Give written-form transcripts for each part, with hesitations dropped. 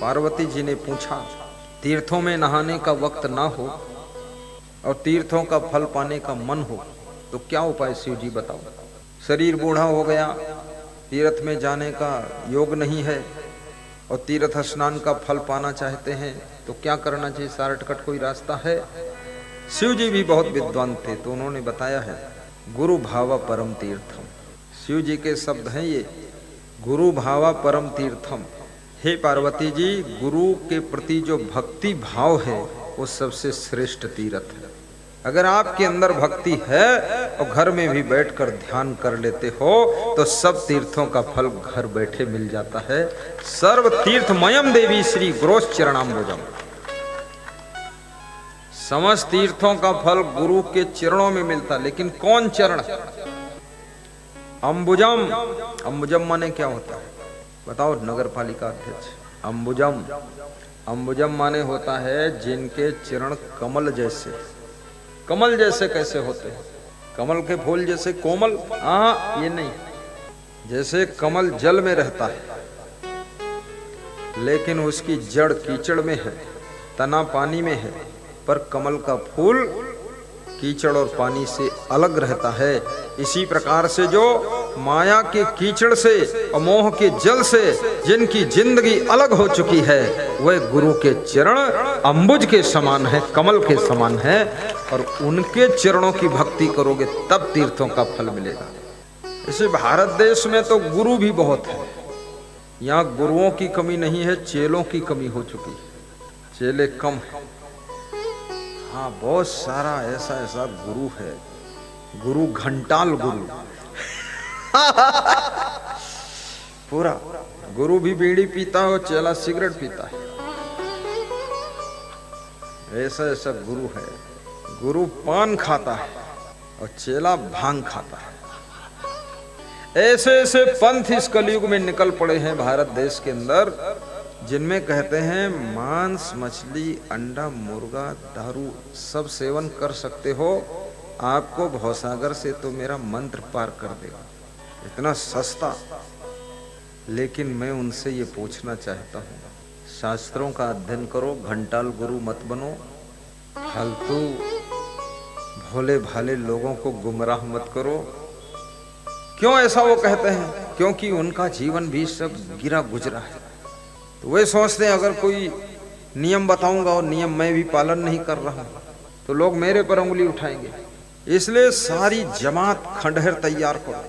पार्वती जी ने पूछा, तीर्थों में नहाने का वक्त ना हो और तीर्थों का फल पाने का मन हो तो क्या उपाय शिव जी बताओ। शरीर बूढ़ा हो गया, तीर्थ में जाने का योग नहीं है और तीर्थ स्नान का फल पाना चाहते हैं तो क्या करना चाहिए, शॉर्टकट कोई रास्ता है। शिव जी भी बहुत विद्वान थे तो उन्होंने बताया है, गुरु भावा परम तीर्थम। शिव जी के शब्द हैं ये, गुरु भावा परम तीर्थम। हे पार्वती जी, गुरु के प्रति जो भक्ति भाव है वो सबसे श्रेष्ठ तीर्थ है। अगर आपके अंदर भक्ति है और घर में भी बैठकर ध्यान कर लेते हो तो सब तीर्थों का फल घर बैठे मिल जाता है। सर्व तीर्थमयम देवी श्री गुरोश्च चरणाम्बुजम। समस्त तीर्थों का फल गुरु के चरणों में मिलता, लेकिन कौन चरण? अंबुजम। अंबुजम माने क्या होता है बताओ नगर पालिका अध्यक्ष? अंबुजम, अंबुजम माने होता है जिनके चरण कमल जैसे। कमल जैसे कैसे होते हैं? कमल के फूल जैसे कोमल? हाँ, ये नहीं। जैसे कमल जल में रहता है लेकिन उसकी जड़ कीचड़ में है, तना पानी में है, पर कमल का फूल कीचड़ और पानी से अलग रहता है। इसी प्रकार से जो माया के कीचड़ से और मोह के जल से जिनकी जिंदगी अलग हो चुकी है वह गुरु के चरण अंबुज के समान है, कमल के समान है, और उनके चरणों की भक्ति करोगे तब तीर्थों का फल मिलेगा। इसे भारत देश में तो गुरु भी बहुत है, यहाँ गुरुओं की कमी नहीं है, चेलों की कमी हो चुकी है, चेले कम है। हाँ, बहुत सारा ऐसा ऐसा गुरु है, गुरु घंटाल गुरु पूरा गुरु भी बीड़ी पीता है और चेला सिगरेट पीता है, ऐसा ऐसा गुरु है। गुरु पान खाता है और चेला भांग खाता है। ऐसे ऐसे पंथ इस कलयुग में निकल पड़े हैं भारत देश के अंदर, जिनमें कहते हैं मांस, मछली, अंडा, मुर्गा, दारू सब सेवन कर सकते हो, आपको भवसागर से तो मेरा मंत्र पार कर देगा। इतना सस्ता। लेकिन मैं उनसे ये पूछना चाहता हूँ, शास्त्रों का अध्ययन करो, घंटाल गुरु मत बनो, फालतू भोले भाले लोगों को गुमराह मत करो। क्यों ऐसा वो कहते हैं? क्योंकि उनका जीवन भी सब गिरा गुजरा है। तो वे सोचते हैं अगर कोई नियम बताऊंगा और नियम मैं भी पालन नहीं कर रहा तो लोग मेरे पर उंगली उठाएंगे। इसलिए सारी जमात खंडहर तैयार करो।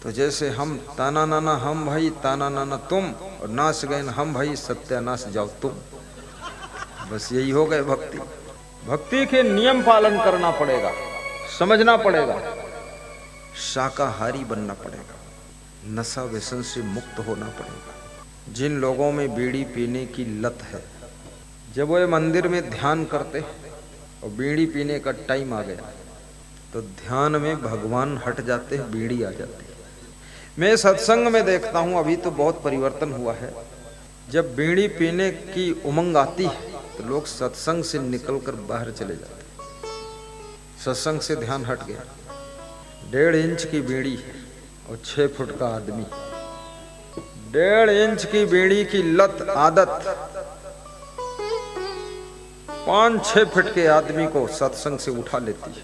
तो जैसे हम ताना नाना हम भाई, ताना नाना तुम, और नाच गए हम भाई, सत्यानाश जाओ तुम। बस यही हो गए भक्ति। भक्ति के नियम पालन करना पड़ेगा, समझना पड़ेगा, शाकाहारी बनना पड़ेगा, नशा व्यसन से मुक्त होना पड़ेगा। जिन लोगों में बीड़ी पीने की लत है, जब वो मंदिर में ध्यान करते और बीड़ी पीने का टाइम आ गया तो ध्यान में भगवान हट जाते हैं, बीड़ी आ जाती है। मैं सत्संग में देखता हूँ, अभी तो बहुत परिवर्तन हुआ है, जब बीड़ी पीने की उमंग आती है तो लोग सत्संग से निकलकर बाहर चले जाते हैं। सत्संग से ध्यान हट गया। 1.5 इंच की बीड़ी और 6 फुट का आदमी, 1.5 इंच की बीड़ी की लत आदत 5-6 फुट के आदमी को सत्संग से उठा लेती है,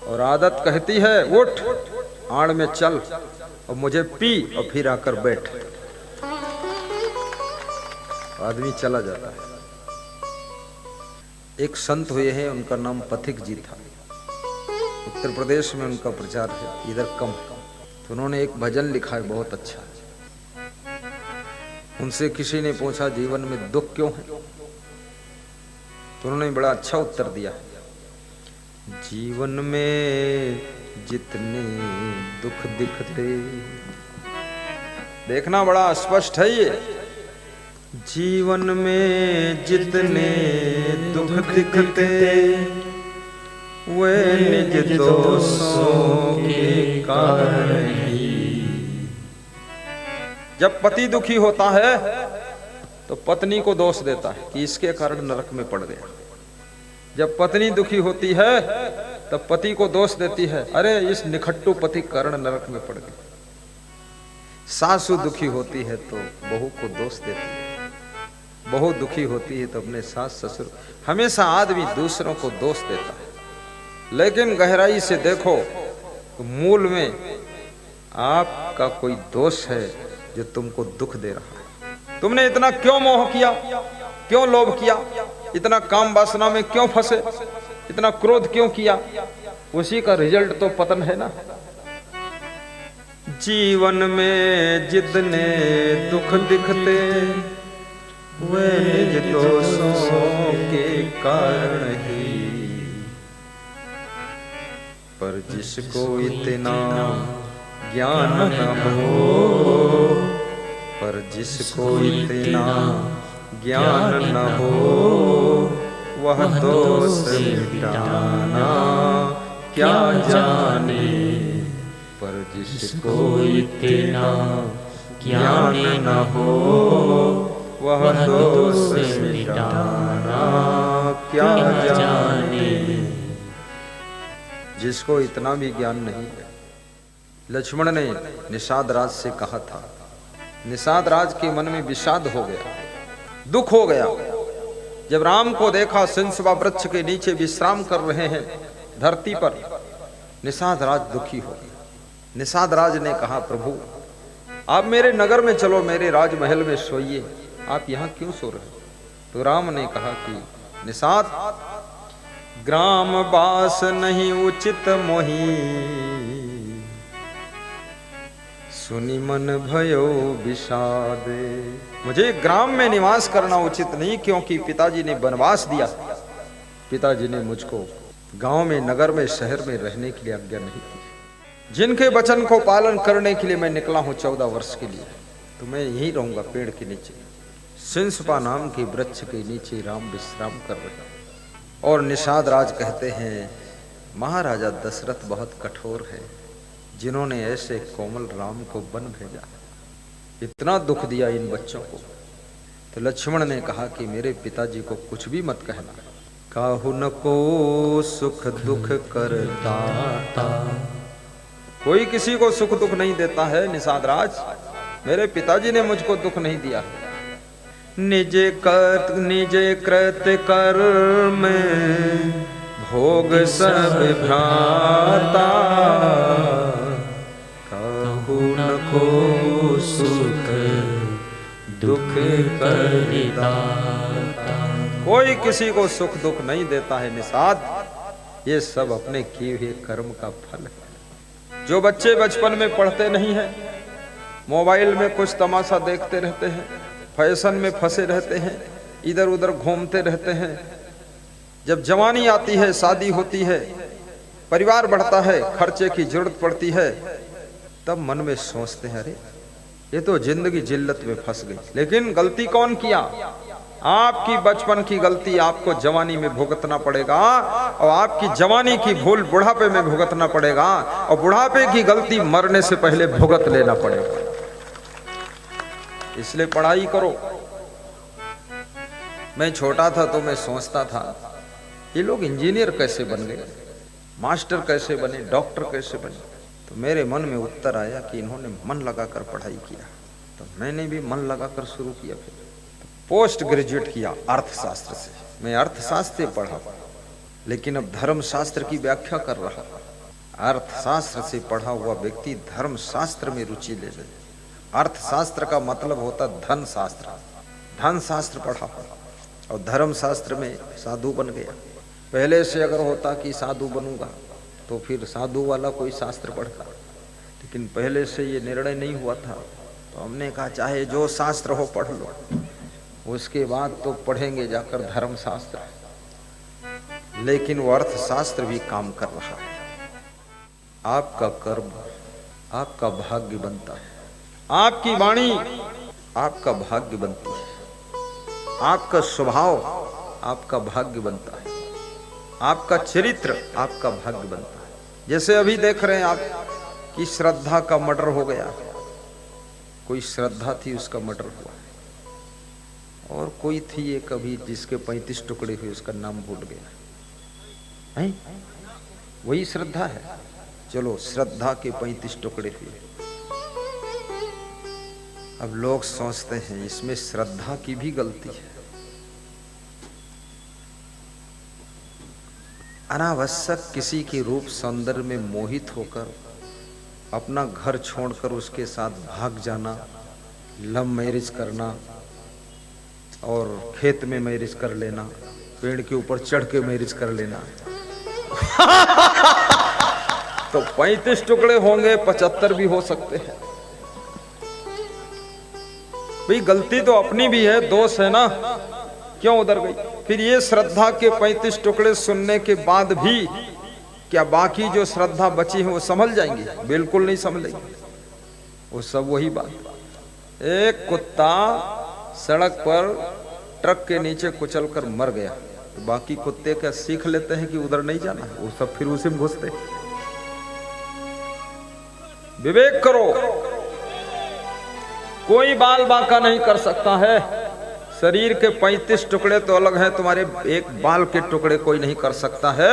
और आदत कहती है उठ, आड़ में चल और मुझे पी और फिर आकर बैठ। आदमी चला जाता है। एक संत हुए हैं, उनका नाम पथिक जी था, उत्तर प्रदेश में उनका प्रचार है, इधर कम। तो उन्होंने एक भजन लिखा है बहुत अच्छा। उनसे किसी ने पूछा जीवन में दुख क्यों है, तो उन्होंने बड़ा अच्छा उत्तर दिया, जीवन में जितने दुख दिखते, देखना बड़ा स्पष्ट है ये, जीवन में जितने दुख दिखते वे निज दोषों के कारण ही। जब पति दुखी होता है तो पत्नी को दोष देता है कि इसके कारण नरक में पड़ गया। जब पत्नी दुखी होती है तब पति को दोष देती है, अरे इस निखट्टू पति कारण नरक में पड़ गई। सासू दुखी होती है तो बहू को दोष देती है, बहुत दुखी होती है तो अपने सास ससुर, हमेशा आदमी दूसरों को दोष देता है, लेकिन गहराई से देखो तो मूल में आपका कोई दोष है जो तुमको दुख दे रहा है। तुमने इतना क्यों मोह किया, क्यों लोभ किया, इतना काम वासना में क्यों फंसे, इतना क्रोध क्यों किया, उसी का रिजल्ट तो पतन है ना। जीवन में जितने दुख दिखते वे निज दोषों के कारण ही, पर जिसको इतना ज्ञान न हो, पर जिसको इतना ज्ञान न हो, वह दोष मिटाना क्या जाने, पर जिसको इतना ज्ञान न हो, वह दोष मिटाना क्या जाने। जिसको इतना भी ज्ञान नहीं है। लक्ष्मण ने निषाद राज से कहा था, निषाद राज के मन में विषाद हो गया, दुख हो गया। जब राम को देखा सिंसवा वृक्ष के नीचे विश्राम कर रहे हैं धरती पर, निषाद राज दुखी हो गया। निषाद राज ने कहा, प्रभु आप मेरे नगर में चलो, मेरे राजमहल में सोइए, आप यहाँ क्यों सो रहे हो? तो राम ने कहा कि निषाद, ग्राम वास नहीं उचित मोही, सुनी मन भयो विषादे। मुझे ग्राम में निवास करना उचित नहीं, क्योंकि पिताजी ने वनवास दिया, पिताजी ने मुझको गांव में, नगर में, शहर में रहने के लिए आज्ञा नहीं दी। जिनके वचन को पालन करने के लिए मैं निकला हूं 14 वर्ष के लिए, तो मैं यहीं रहूंगा पेड़ के नीचे, सिंसपा नाम के वृक्ष के नीचे राम विश्राम कर रहे हैं। और निषाद राज कहते हैं, महाराजा दशरथ बहुत कठोर है, जिन्होंने ऐसे कोमल राम को वन भेजा, इतना दुख दिया इन बच्चों को। तो लक्ष्मण ने कहा कि मेरे पिताजी को कुछ भी मत कहना, काहु न को सुख दुख कर दाता। कोई किसी को सुख दुख नहीं देता है निषाद राज, मेरे पिताजी ने मुझको दुख नहीं दिया। निजे कृत कर्म भोग सब भ्राता, कहु न को सुख दुख कर दाता। कोई किसी को सुख दुख नहीं देता है निषाद, ये सब अपने किए हुए कर्म का फल है। जो बच्चे बचपन में पढ़ते नहीं हैं, मोबाइल में कुछ तमाशा देखते रहते हैं, फैशन में फंसे रहते हैं, इधर उधर घूमते रहते हैं, जब जवानी आती है, शादी होती है, परिवार बढ़ता है, खर्चे की जरूरत पड़ती है, तब मन में सोचते हैं, अरे ये तो जिंदगी जिल्लत में फंस गई। लेकिन गलती कौन किया? आपकी बचपन की गलती आपको जवानी में भुगतना पड़ेगा, और आपकी जवानी की भूल बुढ़ापे में भुगतना पड़ेगा, और बुढ़ापे की गलती मरने से पहले भुगत लेना पड़ेगा। इसलिए पढ़ाई करो। मैं छोटा था तो मैं सोचता था, ये लोग इंजीनियर कैसे बन गए, मास्टर कैसे बने, डॉक्टर कैसे बने? तो मेरे मन में उत्तर आया कि इन्होंने मन लगाकर पढ़ाई किया। तो मैंने भी मन लगाकर शुरू किया, फिर पोस्ट ग्रेजुएट किया अर्थशास्त्र से। मैं अर्थशास्त्र पढ़ा, लेकिन अब धर्मशास्त्र की व्याख्या कर रहा। अर्थशास्त्र से पढ़ा हुआ व्यक्ति धर्मशास्त्र में रुचि ले ले। अर्थशास्त्र का मतलब होता धन शास्त्र। धन शास्त्र पढ़ा और धर्मशास्त्र में साधु बन गया। पहले से अगर होता कि साधु बनूंगा तो फिर साधु वाला कोई शास्त्र पढ़ता, लेकिन पहले से ये निर्णय नहीं हुआ था। तो हमने कहा चाहे जो शास्त्र हो पढ़ लो, उसके बाद तो पढ़ेंगे जाकर धर्मशास्त्र। लेकिन वो अर्थशास्त्र भी काम कर रहा है। आपका कर्म आपका भाग्य बनता है, आपकी वाणी आपका भाग्य बनती है, आपका स्वभाव आपका भाग्य बनता है, आपका चरित्र आपका भाग्य बनता है। जैसे अभी देख रहे हैं आप कि श्रद्धा का मर्डर हो गया। कोई श्रद्धा थी, उसका मर्डर हुआ, और कोई थी एक अभी जिसके 35 टुकड़े हुए, उसका नाम भूल गया है। वही श्रद्धा है। चलो, श्रद्धा के 35 टुकड़े हुए। अब लोग सोचते हैं इसमें श्रद्धा की भी गलती है। अनावश्यक किसी के रूप सौंदर्य में मोहित होकर अपना घर छोड़कर उसके साथ भाग जाना, लव मैरिज करना और खेत में मैरिज कर लेना, पेड़ के ऊपर चढ़ के मैरिज कर लेना तो 35 टुकड़े होंगे, 75 भी हो सकते हैं। भाई गलती तो अपनी भी है, दोष है ना, क्यों उधर गई? फिर ये श्रद्धा के 35 टुकड़े सुनने के बाद भी क्या बाकी जो श्रद्धा बची है वो संभल जाएंगी? बिल्कुल नहीं संभलेगी। वो सब वही बात। एक कुत्ता सड़क पर ट्रक के नीचे कुचल कर मर गया, तो बाकी कुत्ते क्या सीख लेते हैं कि उधर नहीं जाना? वो सब फिर उसी में घुसते। विवेक करो, कोई बाल बांका नहीं कर सकता है। शरीर के 35 टुकड़े तो अलग हैं, तुम्हारे एक बाल के टुकड़े कोई नहीं कर सकता है।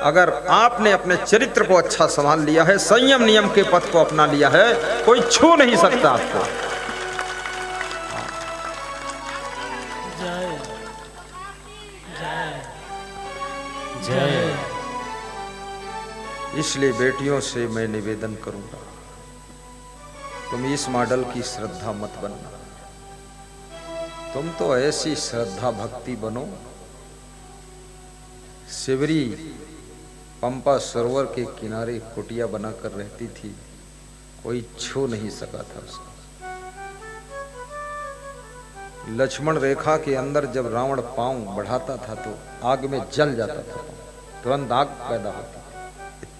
अगर आपने अपने चरित्र को अच्छा संभाल लिया है, संयम नियम के पथ को अपना लिया है, कोई छू नहीं सकता आपको। जय जय जय। इसलिए बेटियों से मैं निवेदन करूंगा, तुम इस मॉडल की श्रद्धा मत बनना। तुम तो ऐसी श्रद्धा भक्ति बनो। शिवरी पंपा सरोवर के किनारे कुटिया बनाकर रहती थी, कोई छू नहीं सका था उसको। लक्ष्मण रेखा के अंदर जब रावण पांव बढ़ाता था तो आग में जल जाता था, तुरंत आग पैदा होती।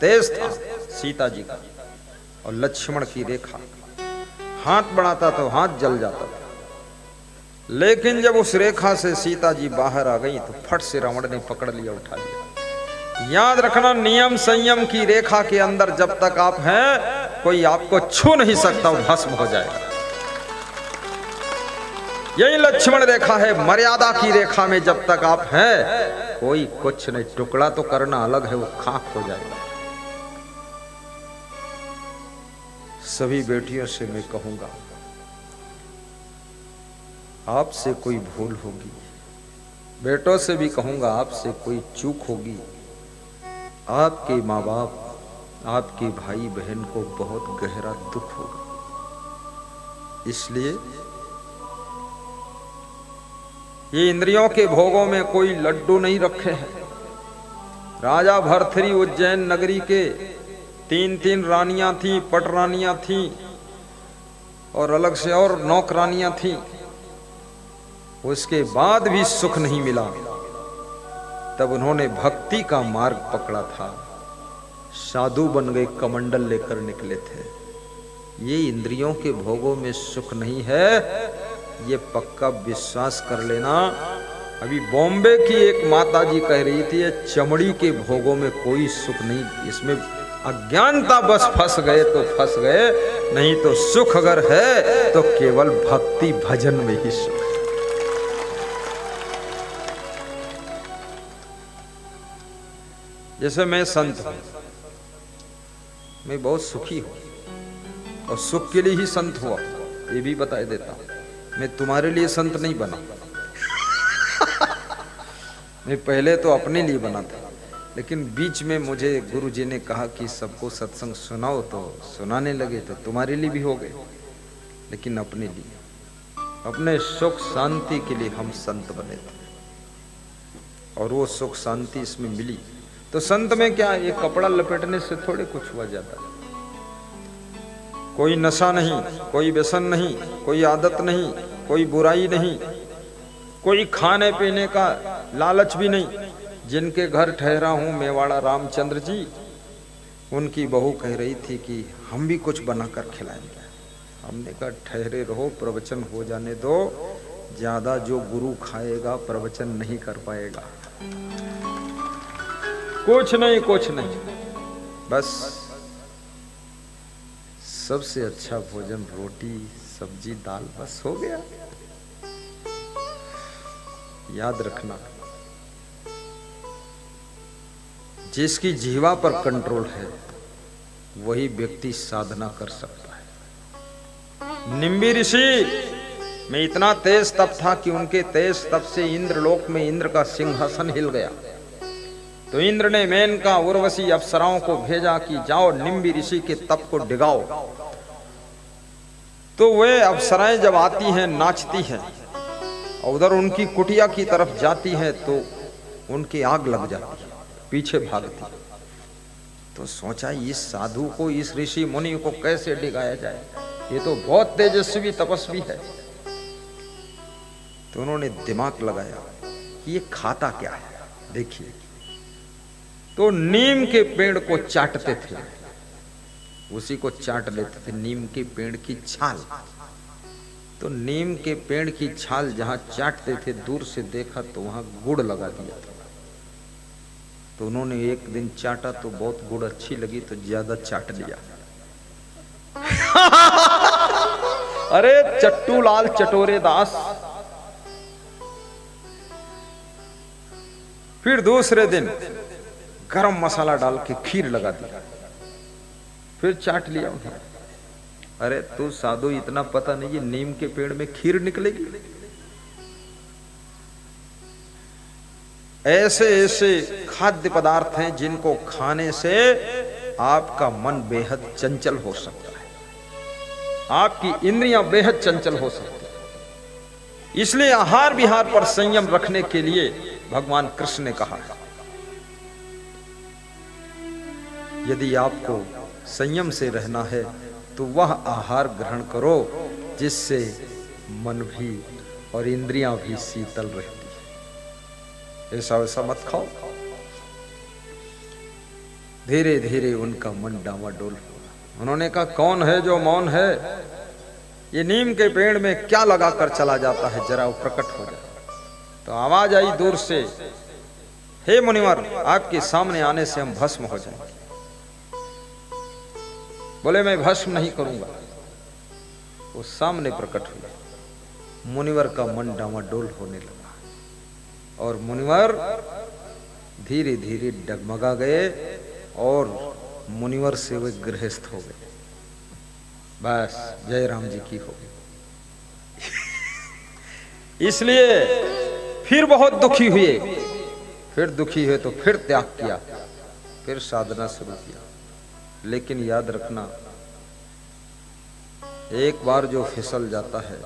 तेज था सीता जी का और लक्ष्मण की रेखा। हाथ बढ़ाता तो हाथ जल जाता था। लेकिन जब उस रेखा से सीता जी बाहर आ गई तो फट से रावण ने पकड़ लिया, उठा लिया। याद रखना, नियम संयम की रेखा के अंदर जब तक आप हैं, कोई आपको छू नहीं सकता, वो भस्म हो जाएगा। यही लक्ष्मण रेखा है। मर्यादा की रेखा में जब तक आप हैं, कोई कुछ नहीं। टुकड़ा तो करना अलग है, वो खाक हो जाएगा। सभी बेटियों से मैं कहूंगा, आपसे कोई भूल होगी, बेटों से भी कहूंगा, आपसे कोई चूक होगी, आपके माँ बाप, आपके भाई बहन को बहुत गहरा दुख होगा। इसलिए ये इंद्रियों के भोगों में कोई लड्डू नहीं रखे हैं। राजा भरथरी उज्जैन नगरी के 3 रानियां थीं, पट रानियां थीं और अलग से और नौकरानियां थीं। उसके बाद भी सुख नहीं मिला। तब उन्होंने भक्ति का मार्ग पकड़ा था, साधु बन गए, कमंडल लेकर निकले थे। ये इंद्रियों के भोगों में सुख नहीं है, ये पक्का विश्वास कर लेना। अभी बॉम्बे की एक माता जी कह रही थी, ये चमड़ी के भोगों में कोई सुख नहीं, इसमें अज्ञानता बस फंस गए तो फंस गए, नहीं तो सुख अगर है तो केवल भक्ति भजन में ही सुख। जैसे मैं संत हूं, मैं बहुत सुखी हूं और सुख के लिए ही संत हुआ, ये भी बता देता हूं। मैं तुम्हारे लिए संत नहीं बना मैं पहले तो अपने लिए बना था, लेकिन बीच में मुझे गुरु जी ने कहा कि सबको सत्संग सुनाओ, तो सुनाने लगे, तो तुम्हारे लिए भी हो गए, लेकिन अपने लिए, अपने सुख शांति के लिए हम संत बने थे। और वो सुख शांति इसमें मिली। तो संत में क्या, ये कपड़ा लपेटने से थोड़े कुछ हुआ जाता। कोई नशा नहीं, कोई व्यसन नहीं, कोई आदत नहीं, कोई बुराई नहीं, कोई खाने पीने का लालच भी नहीं। जिनके घर ठहरा हूं, मेवाड़ा रामचंद्र जी, उनकी बहू कह रही थी कि हम भी कुछ बनाकर खिलाएंगे। हमने कहा ठहरे रहो, प्रवचन हो जाने दो, ज्यादा जो गुरु खाएगा प्रवचन नहीं कर पाएगा। कुछ नहीं, कुछ नहीं, बस सबसे अच्छा भोजन रोटी सब्जी दाल, बस हो गया। याद रखना, जिसकी जीवा पर कंट्रोल है वही व्यक्ति साधना कर सकता है। निम्बी ऋषि में इतना तेज तप था कि उनके तेज तप से इंद्रलोक में इंद्र का सिंहासन हिल गया। तो इंद्र ने मेनका उर्वशी अप्सराओं को भेजा कि जाओ निम्बी ऋषि के तप को डिगाओ। तो वे अप्सराएं जब आती हैं नाचती हैं और उधर उनकी कुटिया की तरफ जाती हैं तो उनकी आग लग जाती है, पीछे भागती। तो सोचा इस साधु को, इस ऋषि मुनि को कैसे डिगाया जाए, ये तो बहुत तेजस्वी तपस्वी है। तो उन्होंने दिमाग लगाया कि ये खाता क्या है, देखिए। तो नीम के पेड़ को चाटते थे, उसी को चाट लेते थे, नीम के पेड़ की छाल। तो नीम के पेड़ की छाल जहां चाटते थे, दूर से देखा तो वहां गुड़ लगा दिया था। तो उन्होंने एक दिन चाटा तो बहुत गुड़ अच्छी लगी, तो ज्यादा चाट लिया। अरे चट्टू लाल चटोरे दास। फिर दूसरे दिन गरम मसाला डाल के खीर लगा दिया, फिर चाट लिया उन्होंने। अरे तू साधु, इतना पता नहीं है नीम के पेड़ में खीर निकलेगी? ऐसे ऐसे खाद्य पदार्थ हैं जिनको खाने से आपका मन बेहद चंचल हो सकता है, आपकी इंद्रियां बेहद चंचल हो सकती है। इसलिए आहार विहार पर संयम रखने के लिए भगवान कृष्ण ने कहा है, यदि आपको संयम से रहना है तो वह आहार ग्रहण करो जिससे मन भी और इंद्रियां भी शीतल रहती है। ऐसा वैसा मत खाओ। धीरे धीरे उनका मन डावाडोल हुआ। उन्होंने कहा, कौन है जो मौन है? ये नीम के पेड़ में क्या लगा कर चला जाता है, जरा वो प्रकट हो जाए। तो आवाज आई दूर से, हे मुनिवर, आपके सामने आने से हम भस्म हो जाएंगे। बोले, मैं भस्म नहीं करूंगा। वो सामने प्रकट हुए। मुनिवर का मन डावाडोल होने लगा और मुनिवर धीरे धीरे डगमगा गए और मुनिवर से वे गृहस्थ हो गए। बस जय राम जी की हो गई। इसलिए फिर बहुत दुखी हुए, फिर दुखी हुए तो फिर त्याग किया, फिर साधना शुरू किया। लेकिन याद रखना, एक बार जो फिसल जाता है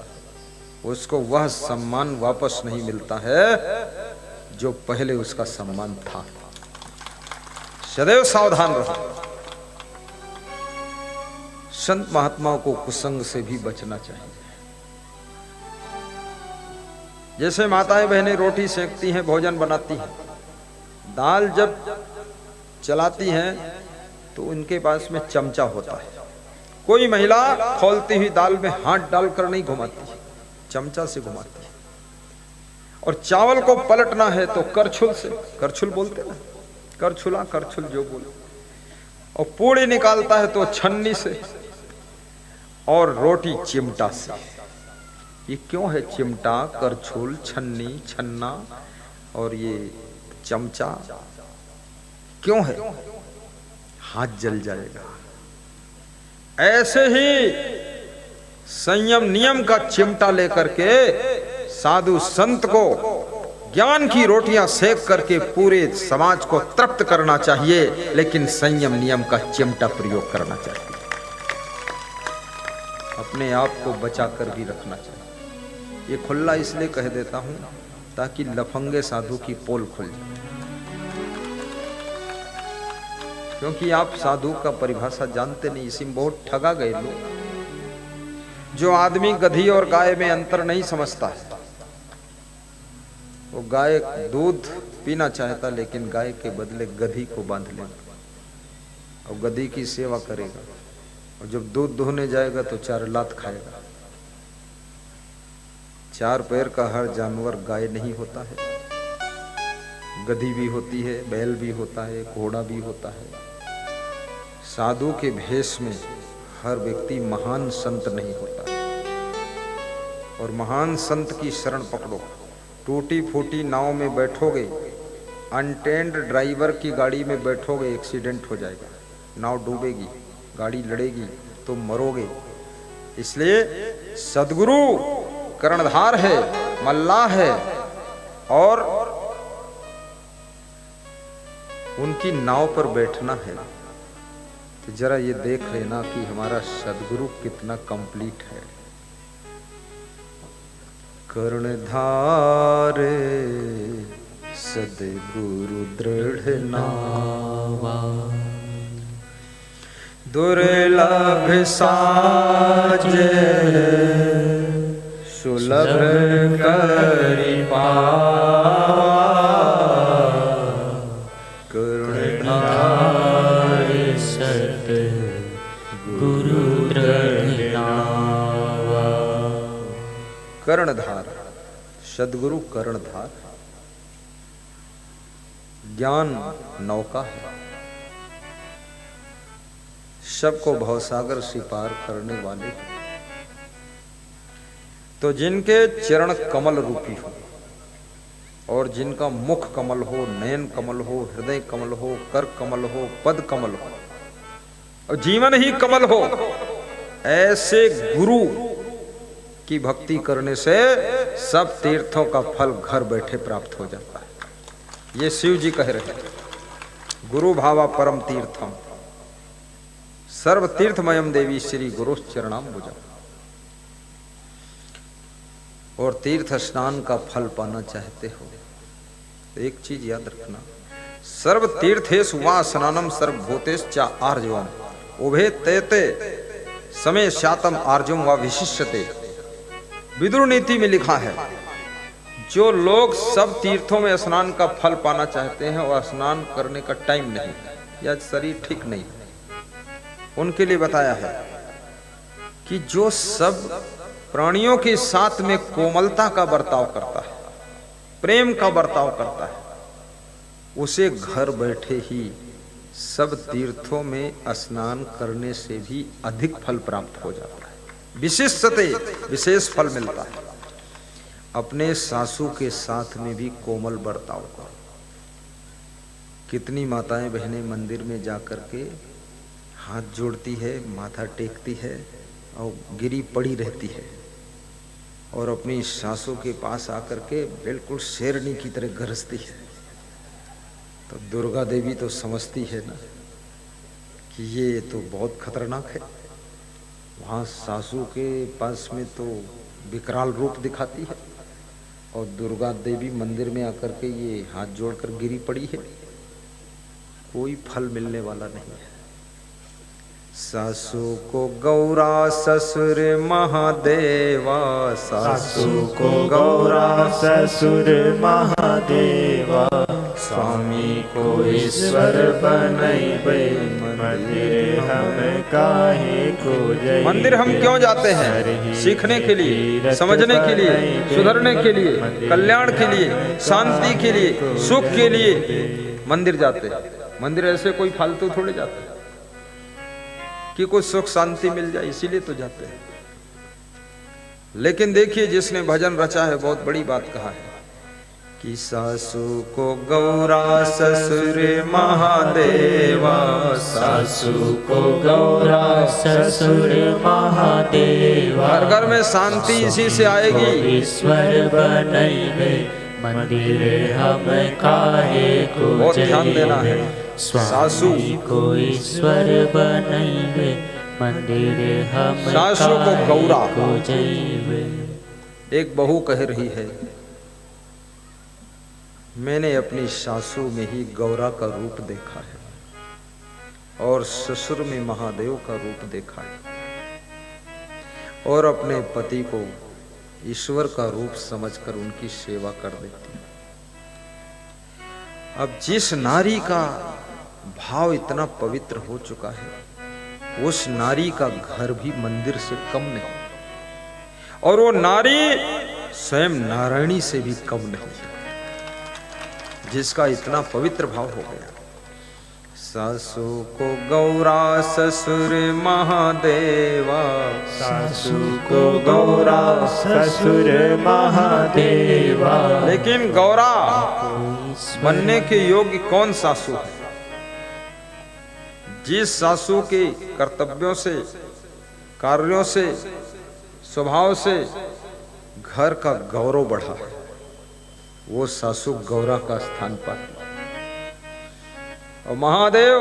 उसको वह सम्मान वापस नहीं मिलता है जो पहले उसका सम्मान था। सदैव सावधान रहो। संत महात्माओं को कुसंग से भी बचना चाहिए। जैसे माताएं बहनें रोटी सेकती हैं, भोजन बनाती हैं, दाल जब चलाती हैं तो उनके पास में चमचा होता है। कोई महिला खौलती हुई दाल में हाथ डालकर नहीं घुमाती, चमचा से घुमाती है। और चावल को पलटना है तो करछुल से, करछुल बोलते ना, करछुला करछुल जो बोले। और पूड़ी निकालता है तो छन्नी से, और रोटी चिमटा से। ये क्यों है चिमटा, करछुल, छन्नी, छन्ना और ये चमचा क्यों है? हाथ जल जाएगा। ऐसे ही संयम नियम का चिमटा लेकर के साधु संत को ज्ञान की रोटियां सेक करके पूरे समाज को तृप्त करना चाहिए, लेकिन संयम नियम का चिमटा प्रयोग करना चाहिए। अपने आप को बचाकर भी रखना चाहिए। ये खुला इसलिए कह देता हूं ताकि लफंगे साधु की पोल खुल जाए। क्योंकि आप साधु का परिभाषा जानते नहीं, इसी में बहुत ठगा गए लोग। जो आदमी गधी और गाय में अंतर नहीं समझता है, वो गाय दूध पीना चाहता लेकिन गाय के बदले गधी को बांध लेगा और गधी की सेवा करेगा, और जब दूध दुहने जाएगा तो 4 लात खाएगा। 4 पैर का हर जानवर गाय नहीं होता है, गधी भी होती है, बैल भी होता है, घोड़ा भी होता है। साधु के भेष में हर व्यक्ति महान संत नहीं होता, और महान संत की शरण पकड़ो। टूटी फूटी नाव में बैठोगे, अनटेंड ड्राइवर की गाड़ी में बैठोगे, एक्सीडेंट हो जाएगा, नाव डूबेगी, गाड़ी लड़ेगी तो मरोगे। इसलिए सदगुरु कर्णधार है, मल्लाह है, और उनकी नाव पर बैठना है तो जरा ये देख लेना कि हमारा सदगुरु कितना कंप्लीट है। कर्णधार सदगुरु दृढ़ नावा, दुर्लभ साजे सुलभ करि पावा, कर्णधार सतगुरु दृढ़ नावा। कर्णधार सदगुरु कर्णधार, ज्ञान नौका है, सबको भवसागर से पार करने वाले। तो जिनके चरण कमल रूपी हो और जिनका मुख कमल हो, नयन कमल हो, हृदय कमल हो, कर कमल हो, पद कमल हो और जीवन ही कमल हो, ऐसे गुरु की भक्ति करने से सब तीर्थों का फल घर बैठे प्राप्त हो जाता है। ये शिव जी कह रहे हैं, गुरु भावा परम तीर्थम सर्व तीर्थमयम देवी श्री गुरु चरणाम्बुजम। और तीर्थ स्नान का फल पाना चाहते हो तो एक चीज याद रखना, सर्व तीर्थेषु वा स्नानम सर्वभूतेषु च आर्जवम उभे तेते समय शातम आर्जवम वा विशिष्यते। विदुर नीति में लिखा है, जो लोग सब तीर्थों में स्नान का फल पाना चाहते हैं और स्नान करने का टाइम नहीं या शरीर ठीक नहीं, उनके लिए बताया है कि जो सब प्राणियों के साथ में कोमलता का बर्ताव करता है, प्रेम का बर्ताव करता है, उसे घर बैठे ही सब तीर्थों में स्नान करने से भी अधिक फल प्राप्त हो जाता है, विशिष्टते विशेष फल मिलता है। अपने सासू के साथ में भी कोमल बर्ताव करो। कितनी माताएं बहनें मंदिर में जाकर के हाथ जोड़ती है, माथा टेकती है और गिरी पड़ी रहती है और अपनी सासू के पास आकर के बिल्कुल शेरनी की तरह गरजती है। तो दुर्गा देवी तो समझती है ना कि ये तो बहुत खतरनाक है। वहाँ सासू के पास में तो विकराल रूप दिखाती है और दुर्गा देवी मंदिर में आकर के ये हाथ जोड़कर गिरी पड़ी है, कोई फल मिलने वाला नहीं है। सासू को गौरा ससुर महादेवा, सासू को गौरा ससुर महादेवा, स्वामी को ईश्वर बनैबे मंदिर हम काहे को जय। मंदिर हम क्यों जाते हैं? सीखने के लिए, समझने के लिए, सुधरने के लिए, कल्याण के लिए, शांति के लिए, सुख के लिए मंदिर जाते हैं। मंदिर ऐसे कोई फालतू थोड़े जाते हैं कि कुछ सुख शांति मिल जाए, इसीलिए तो जाते हैं। लेकिन देखिए, जिसने भजन रचा है बहुत बड़ी बात कहा है कि सासू को गौरा ससुर महादेवा, सासू को गौरा ससुर महादेवा। हर घर में शांति इसी से आएगी। ईश्वर बनैबे मंदिर हम काहे को जैबे। बहुत ध्यान देना है। सासू को ईश्वर बनैबे मंदिर हम सासू को गौरा को जैबे। एक बहू कह रही है, मैंने अपनी सासू में ही गौरा का रूप देखा है और ससुर में महादेव का रूप देखा है और अपने पति को ईश्वर का रूप समझकर उनकी सेवा कर देती है। अब जिस नारी का भाव इतना पवित्र हो चुका है, उस नारी का घर भी मंदिर से कम नहीं और वो नारी स्वयं नारायणी से भी कम नहीं, जिसका इतना पवित्र भाव हो गया। सासू को गौरा ससुर महादेवा, सासू को गौरा ससुर महादेवा। लेकिन गौरा बनने के योग्य कौन सासू है? जिस सासू के कर्तव्यों से, कार्यों से, स्वभाव से घर का गौरव बढ़ा है, वो सासू गौरा का स्थान पाती। और महादेव,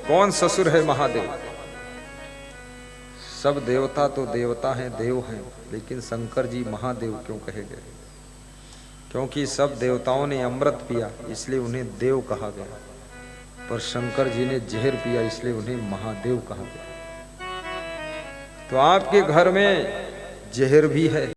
कौन ससुर है महादेव? सब देवता तो देवता हैं, देव हैं, लेकिन शंकर जी महादेव क्यों कहे गए? क्योंकि सब देवताओं ने अमृत पिया इसलिए उन्हें देव कहा गया, पर शंकर जी ने जहर पिया इसलिए उन्हें महादेव कहा गया। तो आपके घर में जहर भी है,